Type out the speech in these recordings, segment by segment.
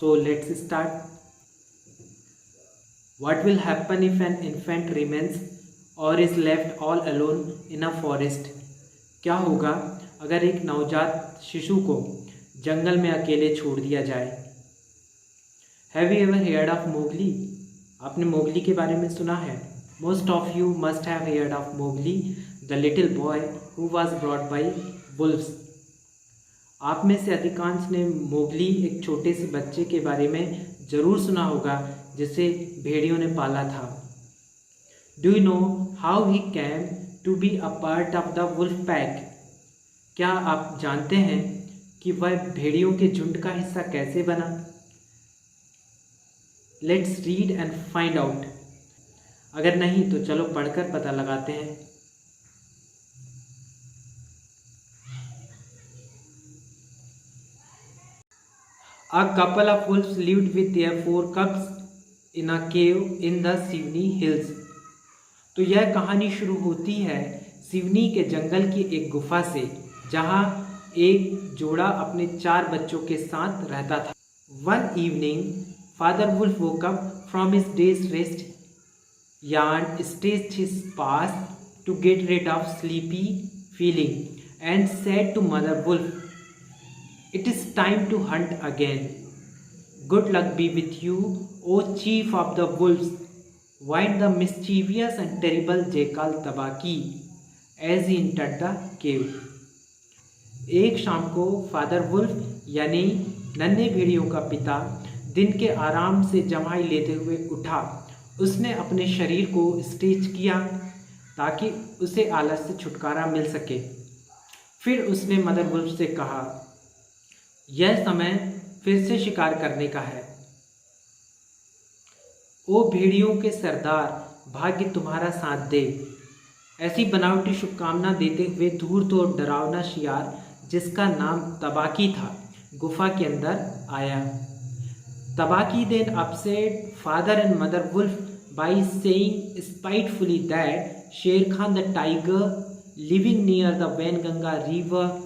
So let's start. What will happen if an infant remains or is left all alone in a forest? क्या होगा अगर एक नवजात शिशु को जंगल में अकेले छोड़ दिया जाए? Have you ever heard of Mowgli? आपने मोगली के बारे में सुना है? Most of you must have heard of Mowgli, the little boy who was brought by wolves. आप में से अधिकांश ने मोगली एक छोटे से बच्चे के बारे में जरूर सुना होगा जिसे भेड़ियों ने पाला था. Do you know how he came to be a part of the wolf pack? क्या आप जानते हैं कि वह भेड़ियों के झुंड का हिस्सा कैसे बना? Let's read and find out. अगर नहीं तो चलो पढ़कर पता लगाते हैं. A couple of wolves lived with their 4 cubs in a cave in the Sivni hills. तो यह कहानी शुरू होती है सिवनी के जंगल की एक गुफा से, जहाँ एक जोड़ा अपने 4 बच्चों के साथ रहता था. One evening, Father Wolf woke up from his day's rest, yawned, stretched his paws to get rid of sleepy feeling, and said to Mother Wolf, "It is time to hunt again. Good luck be with you, O chief of the wolves," whined the mischievous and terrible jackal Tabaki as he entered the cave. एक शाम को father wolf यानी नन्हे भेड़ियों का पिता दिन के आराम से जमाई लेते हुए उठा. उसने अपने शरीर को स्ट्रेच किया ताकि उसे आलस से छुटकारा मिल सके. फिर उसने मदर वुल्फ से कहा, यह समय फिर से शिकार करने का है. ओ भेड़ियों के सरदार, भाग्य तुम्हारा साथ दे. ऐसी बनावटी शुभकामना देते हुए धूर्त और डरावना शियार जिसका नाम तबाकी था, गुफा के अंदर आया. Tabaqui then upset father and mother wolf by saying spitefully that Shere Khan the tiger living near the Wainganga river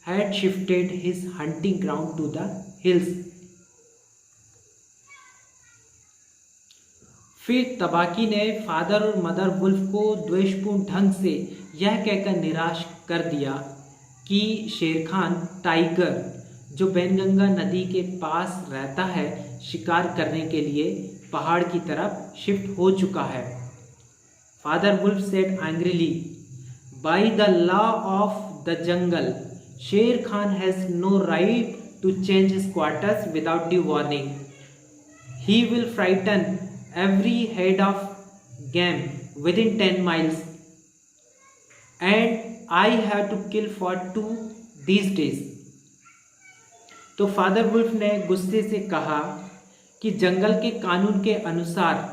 had shifted his hunting ground to the hills. फिर तबाकी ने फादर और मदर वुल्फ को द्वेषपूर्ण ढंग से यह कहकर निराश कर दिया कि शेर खान टाइगर जो वैनगंगा नदी के पास रहता है, शिकार करने के लिए पहाड़ की तरफ शिफ्ट हो चुका है. Father wolf said angrily, by the law of the jungle, Sher Khan has no right to change his quarters without due warning. He will frighten every head of game within 10 miles, and I have to kill for 2 these days. तो father wolf ने गुस्से से कहा कि जंगल के कानून के अनुसार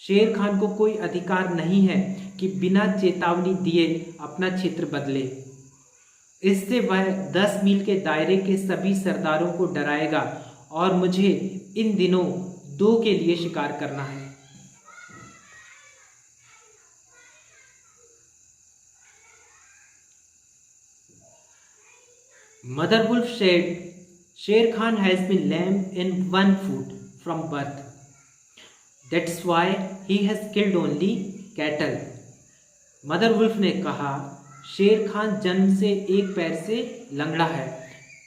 शेर खान को कोई अधिकार नहीं है कि बिना चेतावनी दिए अपना क्षेत्र बदले. इससे वह 10 मील के दायरे के सभी सरदारों को डराएगा और मुझे इन दिनों 2 के लिए शिकार करना है. Mother wolf said, Sher Khan has been lame in 1 foot from birth. That's why he has killed only cattle. Mother wolf ने कहा, शेर खान जन्म से एक पैर से लंगड़ा है,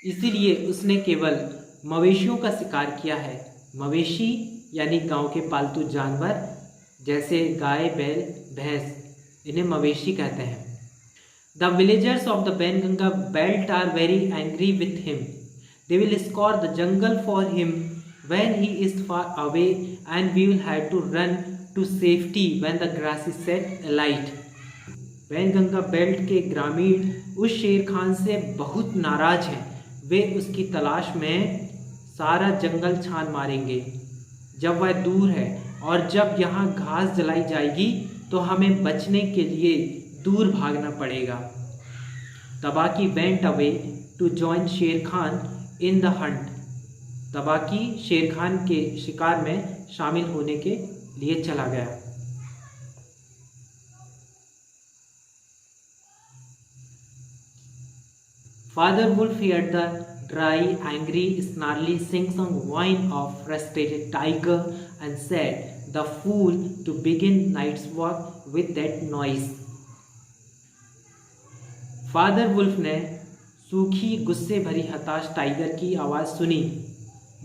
इसीलिए उसने केवल मवेशियों का शिकार किया है. मवेशी यानी गांव के पालतू जानवर जैसे गाय, बैल, भैंस, इन्हें मवेशी कहते हैं. The villagers of the Waingunga belt are very angry with him. They will scour the jungle for him when he is far away and we will have to run to safety when the grass is set alight. Waingunga belt के ग्रामीण उस शेर खान से बहुत नाराज हैं. वे उसकी तलाश में सारा जंगल छान मारेंगे जब वह दूर है, और जब यहाँ घास जलाई जाएगी तो हमें बचने के लिए दूर भागना पड़ेगा. Tabaqui went away to join Shere Khan in the hunt. Tabaqui Shere Khan के शिकार में शामिल होने के लिए चला गया. Father Wolf heard the dry, angry, snarly sing-song whine of frustrated tiger and said, "The fool to begin night's walk with that noise." Father wolf ने सूखी गुस्से भरी हताश टाइगर की आवाज़ सुनी।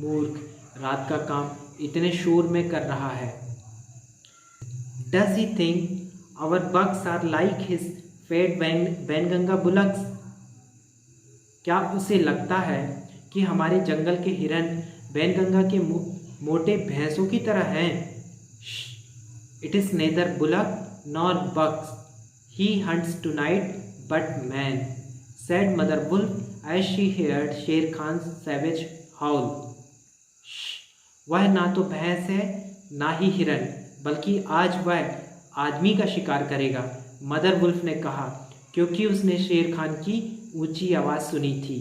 मूर्ख, रात का काम इतने शोर में कर रहा है। Does he think our bucks are like his fat Wainganga bullocks? क्या उसे लगता है कि हमारे जंगल के हिरन वैनगंगा के मोटे भैंसों की तरह हैं? It is neither bullock nor bucks. He hunts tonight, but man, said Mother Wolf as she heard Sher Khan's savage howl. वह ना तो भैंस है ना ही हिरन, बल्कि आज वह आदमी का शिकार करेगा, मदर वुल्फ ने कहा, क्योंकि उसने शेर खान की ऊंची आवाज सुनी थी।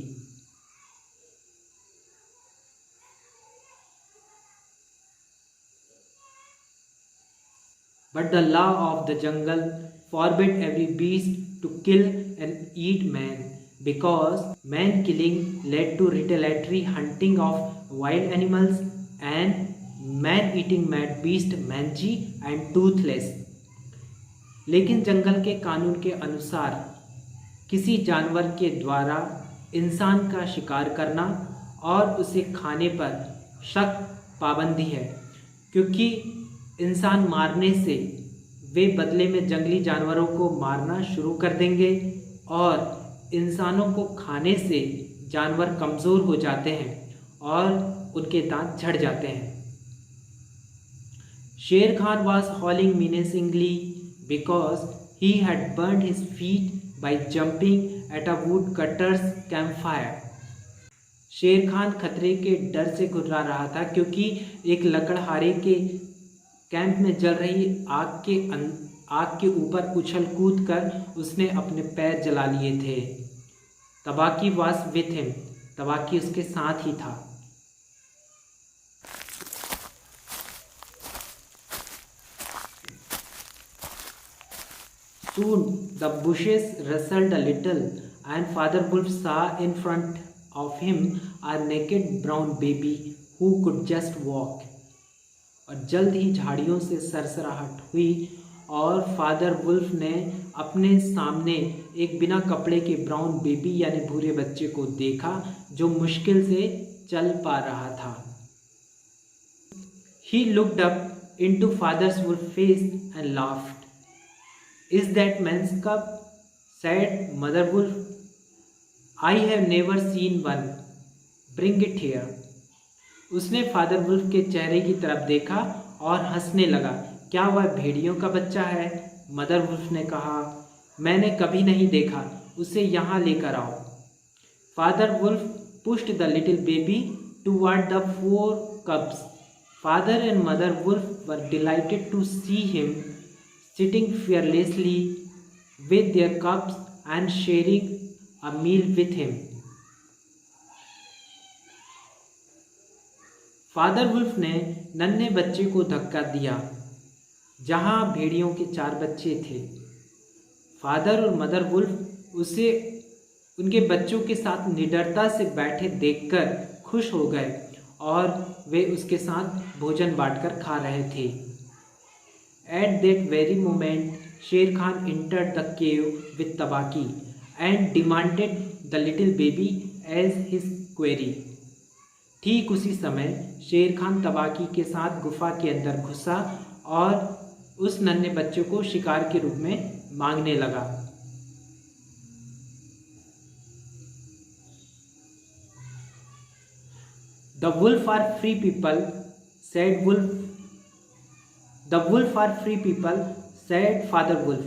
But the law of the jungle forbid every beast to kill and eat man, because man killing led to retaliatory hunting of wild animals and man eating mad beast mangy and toothless. लेकिन जंगल के कानून के अनुसार किसी जानवर के द्वारा इंसान का शिकार करना और उसे खाने पर सख्त पाबंदी है, क्योंकि इंसान मारने से वे बदले में जंगली जानवरों को मारना शुरू कर देंगे और इंसानों को खाने से जानवर कमज़ोर हो जाते हैं और उनके दांत झड़ जाते हैं। शेर Khan was howling menacingly because he had burned his feet by jumping at a woodcutter's campfire. शेर खान खतरे के डर से घुर्रा रहा था, क्योंकि एक लकड़हारे के कैंप में जल रही आग के ऊपर उछल कूद कर उसने अपने पैर जला लिए थे। तबाकी was with him. तबाकी उसके साथ ही था। Soon the bushes rustled a little, and Father Wolf saw in front of him a naked brown baby who could just walk. और जल्द ही झाड़ियों से सरसराहट हुई और फादर वुल्फ ने अपने सामने एक बिना कपड़े के ब्राउन बेबी यानी भूरे बच्चे को देखा जो मुश्किल से चल पा रहा था। He looked up into Father Wolf's face and laughed. Is that man's cub? Said Mother Wolf. I have never seen one. Bring it here. उसने फादर वुल्फ के चेहरे की तरफ देखा और हंसने लगा। क्या वह भेड़ियों का बच्चा है? मदर वुल्फ ने कहा, मैंने कभी नहीं देखा, उसे यहाँ लेकर आओ। Father wolf pushed the little baby toward the 4 cubs. Father and Mother Wolf were delighted to see him sitting fearlessly with their cubs and sharing a meal with him. Father wolf ने नन्हे बच्चे को धक्का दिया जहां भेड़ियों के 4 बच्चे थे। फादर और मदर वुल्फ उसे उनके बच्चों के साथ निडरता से बैठे देखकर खुश हो गए और वे उसके साथ भोजन बांटकर खा रहे थे। At that very moment, Sher Khan entered the cave with Tabaki and demanded the little baby as his quarry. ठीक उसी समय शेर खान तबाकी के साथ गुफा के अंदर घुसा और उस नन्हे बच्चे को शिकार के रूप में मांगने लगा। The wolf are free people, said Wolf. The wolf are free people, said Father Wolf.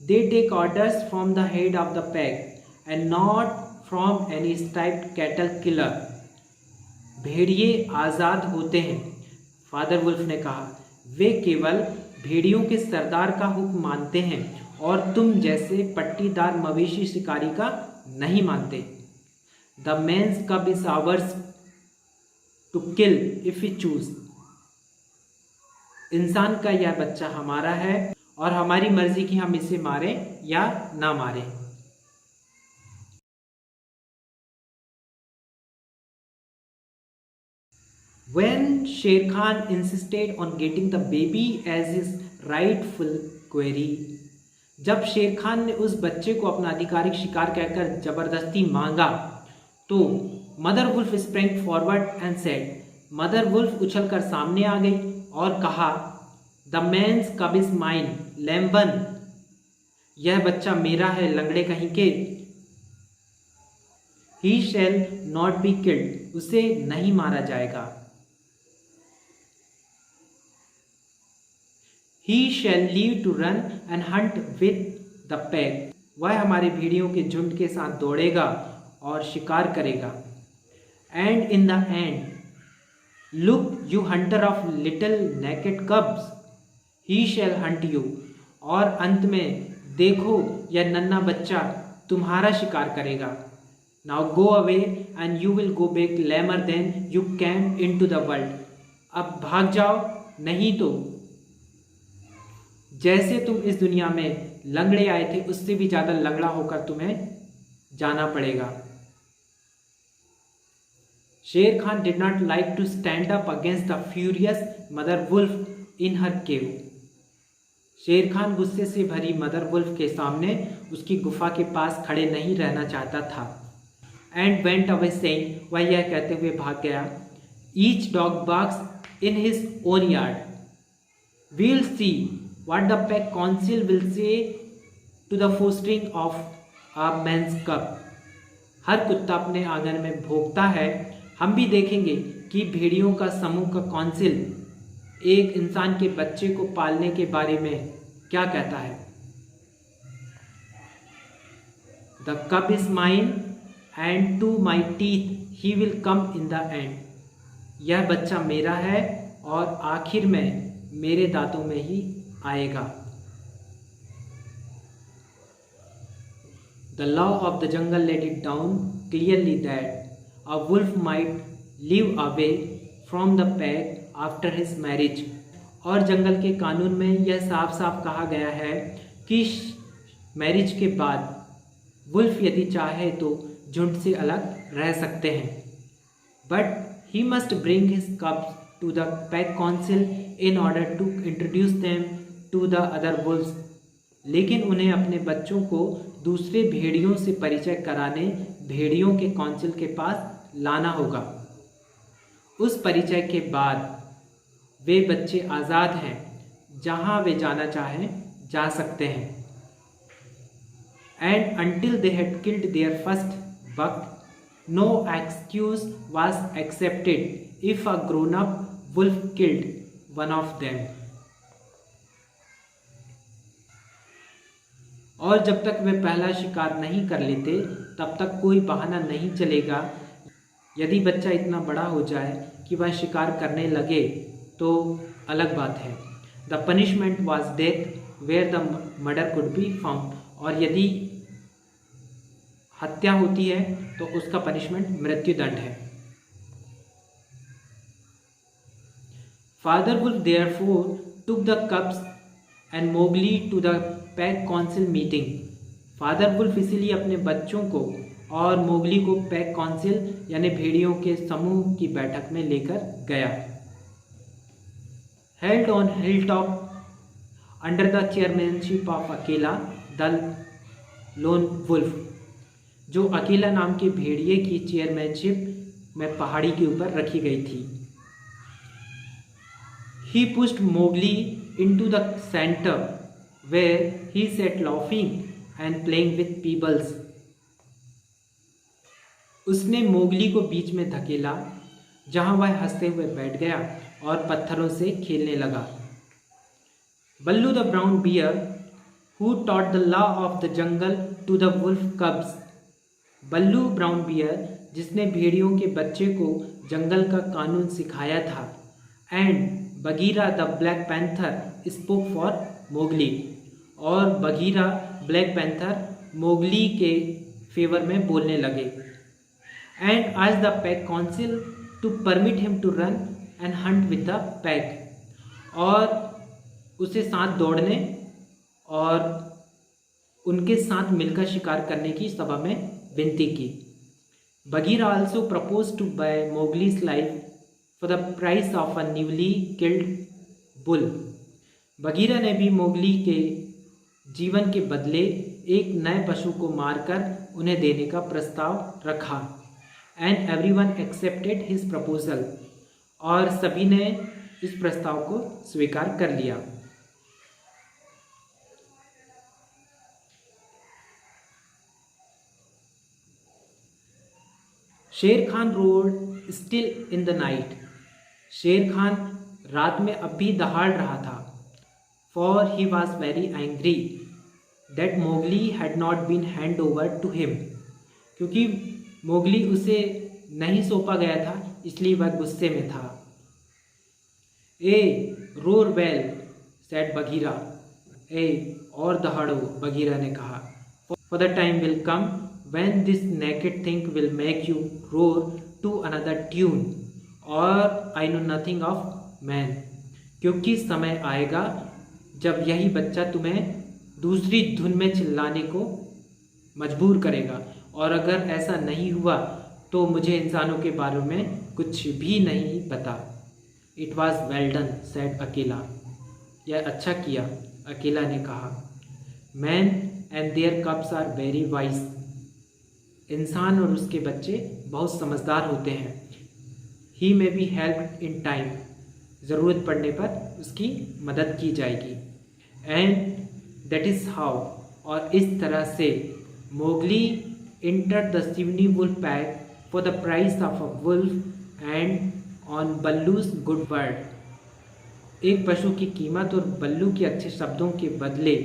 They take orders from the head of the pack and not from any striped cattle killer. भेड़िए आज़ाद होते हैं, father wolf ने कहा। वे केवल भेड़ियों के सरदार का हुक्म मानते हैं और तुम जैसे पट्टीदार मवेशी शिकारी का नहीं मानते। The man's cub is ours to kill if we choose. इंसान का यह बच्चा हमारा है और हमारी मर्जी की हम इसे मारें या ना मारें। When Sher Khan insisted on getting the baby as his rightful quarry, जब शेर खान ने उस बच्चे को अपना आधिकारिक शिकार कहकर जबरदस्ती मांगा तो mother wolf spring forward and said, mother wolf उछलकर सामने आ गई और कहा, the man's cub is mine lame one, यह बच्चा मेरा है लंगड़े कहीं के। He shall not be killed, उसे नहीं मारा जाएगा। He shall live to run and hunt with the pack, वह हमारे भेड़ियों के झुंड के साथ दौड़ेगा और शिकार करेगा। And in the end, look you hunter of little naked cubs, he shall hunt you, और अंत में देखो यह नन्हा बच्चा तुम्हारा शिकार करेगा। Now go away and you will go back lamer than you came into the world, अब भाग जाओ, नहीं तो जैसे तुम इस दुनिया में लंगड़े आए थे उससे भी ज्यादा लंगड़ा होकर तुम्हें जाना पड़ेगा। Shere Khan did not like to stand up against the furious mother wolf in her cave, Shere Khan गुस्से से भरी मदर वुल्फ के सामने उसकी गुफा के पास खड़े नहीं रहना चाहता था। एंड वेंट अवे सेइंग, वह यह कहते हुए भाग गया, each dog barks in his own yard, we will see what the pack council will say to the fostering of a man's cub, हर कुत्ता अपने आंगन में भौंकता है, हम भी देखेंगे कि भेड़ियों का समूह का काउंसिल एक इंसान के बच्चे को पालने के बारे में क्या कहता है। The cub is mine and to my teeth he will come in the end, यह बच्चा मेरा है और आखिर में मेरे दांतों में ही आएगा। The law of the jungle laid it down clearly that a wolf might live away from the pack after his marriage, और जंगल के कानून में यह साफ साफ कहा गया है कि मैरिज के बाद वुल्फ यदि चाहे तो झुंड से अलग रह सकते हैं। But he must bring his cubs to the pack council in order to introduce them to the other wolves, लेकिन उन्हें अपने बच्चों को दूसरे भेड़ियों से परिचय कराने भेड़ियों के काउंसिल के पास लाना होगा। उस परिचय के बाद वे बच्चे आज़ाद हैं, जहां वे जाना चाहें जा सकते हैं। And until they had killed their first buck, no excuse was accepted if a grown up wolf killed one of them, और जब तक वे पहला शिकार नहीं कर लेते तब तक कोई बहाना नहीं चलेगा। यदि बच्चा इतना बड़ा हो जाए कि वह शिकार करने लगे तो अलग बात है। The punishment was death where the murder could be found, और यदि हत्या होती है तो उसका पनिशमेंट मृत्युदंड है। Father wolf therefore took the cubs and Mowgli to the pack council meeting, father wolf इसीलिए अपने बच्चों को और मोगली को पैक काउंसिल यानी भेड़ियों के समूह की बैठक में लेकर गया। Held on hill top under the chairmanship of अकेला द लोन वुल्फ, जो अकेला नाम के भेड़िए की चेयरमैनशिप में पहाड़ी के ऊपर रखी गई थी। He pushed Mowgli into the centre where he sat laughing and playing with pebbles, उसने मोगली को बीच में धकेला जहां वह हंसते हुए बैठ गया और पत्थरों से खेलने लगा। Baloo the brown bear who taught the law of the jungle to the wolf cubs, Baloo brown bear जिसने भेड़ियों के बच्चे को जंगल का कानून सिखाया था। And Bagheera the black panther spoke for Mowgli, और बगीरा ब्लैक पैंथर मोगली के फेवर में बोलने लगे। एंड आज the pack council to permit him to run and hunt with the pack, और उसे साथ दौड़ने और उनके साथ मिलकर शिकार करने की सभा में विनती की। Bagheera also propose to bye मोगलीज life for the price of a newly killed bull. Bagheera ने भी मोगली के जीवन के बदले एक नए पशु को मारकर उन्हें देने का प्रस्ताव रखा. And everyone accepted his proposal. और सभी ने इस प्रस्ताव को स्वीकार कर लिया. Sher Khan roared still in the night. Sher Khan रात में अब भी दहाड़ रहा था. For he was very angry that Mowgli had not been handed over to him. क्योंकि मोगली उसे नहीं सौंपा गया था, इसलिए वह गुस्से में था. ए रोर वेल सेड बगीरा. ए और दहाड़ो, बगीरा ने कहा. For the time will come when this naked thing will make you roar to another tune or I know nothing of man. क्योंकि समय आएगा जब यही बच्चा तुम्हें दूसरी धुन में चिल्लाने को मजबूर करेगा, और अगर ऐसा नहीं हुआ तो मुझे इंसानों के बारे में कुछ भी नहीं पता. It was well done said अकेला. यह अच्छा किया, अकेला ने कहा. Man and their cubs are very wise. इंसान और उसके बच्चे बहुत समझदार होते हैं. ही में बी हेल्प इन टाइम. ज़रूरत पड़ने पर उसकी मदद की जाएगी. And that is how. और इस तरह से Mowgli enter the Seeonee wolf pack for the price of a wolf and on Baloo's good word. एक पशु की कीमत और बल्लू के अच्छे शब्दों के बदले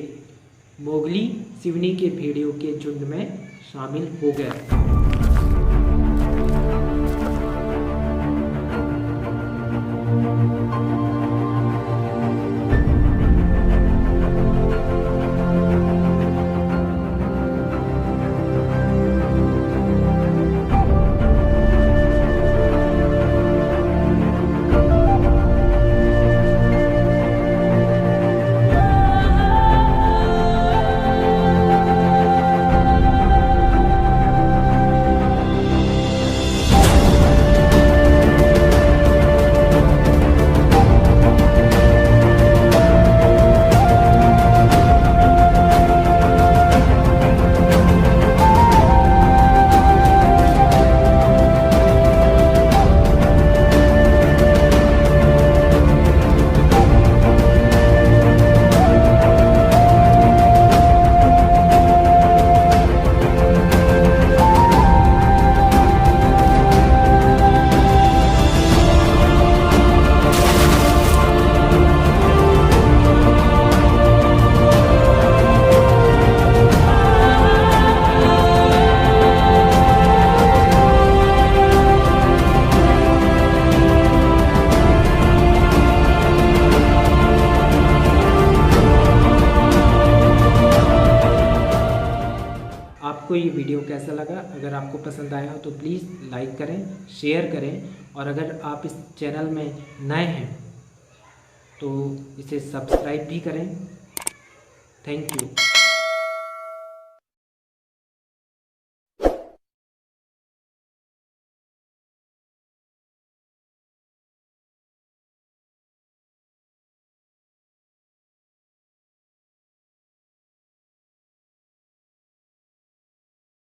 मोगली सिवनी के भेड़ियों के झुंड में शामिल हो गया. आपको ये वीडियो कैसा लगा? अगर आपको पसंद आया हो तो प्लीज़ लाइक करें, शेयर करें, और अगर आप इस चैनल में नए हैं तो इसे सब्सक्राइब भी करें. Thank you.